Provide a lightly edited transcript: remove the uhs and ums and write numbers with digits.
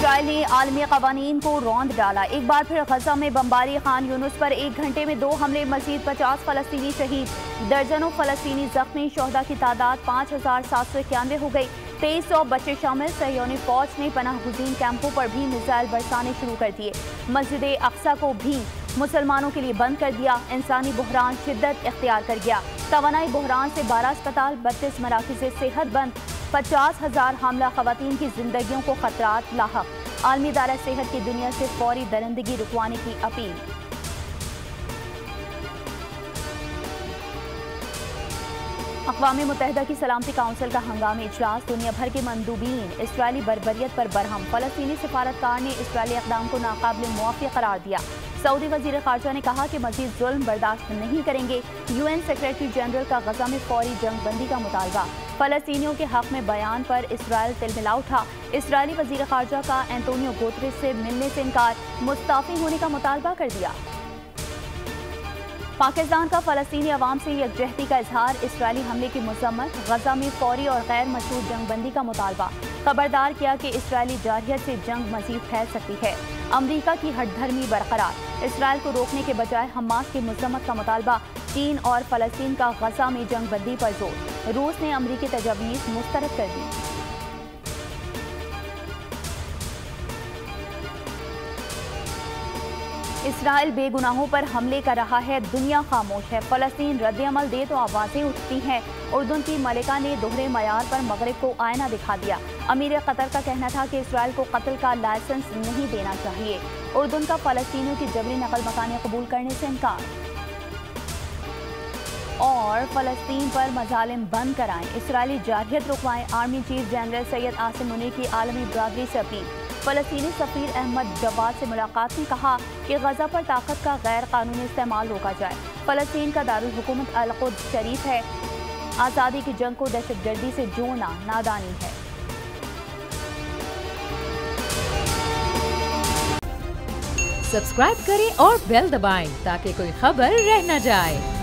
Israel ने आलमी कवानीन को रौंद डाला। एक बार फिर गजा में बमबारी। खान यूनुस पर 1 घंटे में 2 हमले, मजीद 50 फलस्तीनी शहीद, दर्जनों फलस्तीनी जख्मी। शोहदा की तादाद 5791 हो गई। 2300 बच्चे शामिल। सहयोनी फौज ने पनाह गुज़ीन कैंपों पर भी मिसाइल बरसाने शुरू कर दिए। मस्जिद अक्सा को भी मुसलमानों के लिए बंद कर दिया। इंसानी बहरान शिद्दत इख्तियार कर गया। तवानाई बहरान से 12 अस्पताल, 32 मराकज़ सेहत बंद। 50,000 हामला ख़वातीन की जिंदगियों को खतरात लाहक। आलमी इदारा सेहत की दुनिया से फौरी दरिंदगी रुकवाने की अपील। अक़वाम मुत्तहिदा की सलामती काउंसिल का हंगामी इजलास। दुनिया भर के मंदूबीन इसराइली बर्बरियत पर बरहम। फलस्तीनी सिफारतकार ने इसराइली इक़दाम को नाकाबिल मुआफ़ी करार दिया। सऊदी वज़ीर ख़ारजा ने कहा कि मज़ीद जुल्म बर्दाश्त नहीं करेंगे। UN सेक्रेटरी जनरल का गजा में फौरी जंग बंदी का मुतालबा। फ़लस्तीनियों के हक़ में बयान पर इसराइल तिलमिला उठा। इसराइली वज़ीर ख़ारजा का एंटोनियो गुतेरेस से मिलने से इनकार। मुस्ताफ़ी होने का मुतालबा कर दिया। पाकिस्तान का फ़लस्तीनी अवाम से यकजहती का इजहार। इसराइली हमले की मज़म्मत। गजा में फौरी और गैर मशरूत जंग बंदी का मुतालबा। खबरदार किया कि इसराइली जारहियत से जंग मज़ीद फैल सकती है। अमरीका की हठधर्मी बरकरार। इसराइल को रोकने के बजाय हमास की मज़म्मत का मुतालबा। चीन और फ़लस्तीन का गजा में जंग बंदी पर जोर। रूस ने अमरीकी तजवीज़ मुस्तरद कर दी। इसराइल बेगुनाहों पर हमले कर रहा है, दुनिया खामोश है। फ़लस्तीन रद्द-ए-अमल दे तो आवाज़ें उठती हैं। उर्दून की मलिका ने दोहरे मयार पर मगरिब को आईना दिखा दिया। अमीर कतर का कहना था कि इसराइल को कत्ल का लाइसेंस नहीं देना चाहिए। उर्दून का फ़लस्तीनियों की जबरी नकल मकानी कबूल करने से इनकार। और फ़लस्तीन पर मज़ालिम बंद कराएं, इसराइली जारहियत रुकवाएं। Army chief general Syed Asim Munir की आलमी बरादरी से अपील। फ़लस्तीनी सफ़ीर अहमद जवाद से मुलाकात में कहा कि गजा पर ताकत का गैर कानूनी इस्तेमाल रोका जाए। फ़लस्तीन का दारुल हुकूमत अल-कुद्स शरीफ है। आज़ादी की जंग को दहशतगर्दी से जोड़ना नादानी है। सब्सक्राइब करें और बेल दबाएं ताकि कोई खबर रह न जाए।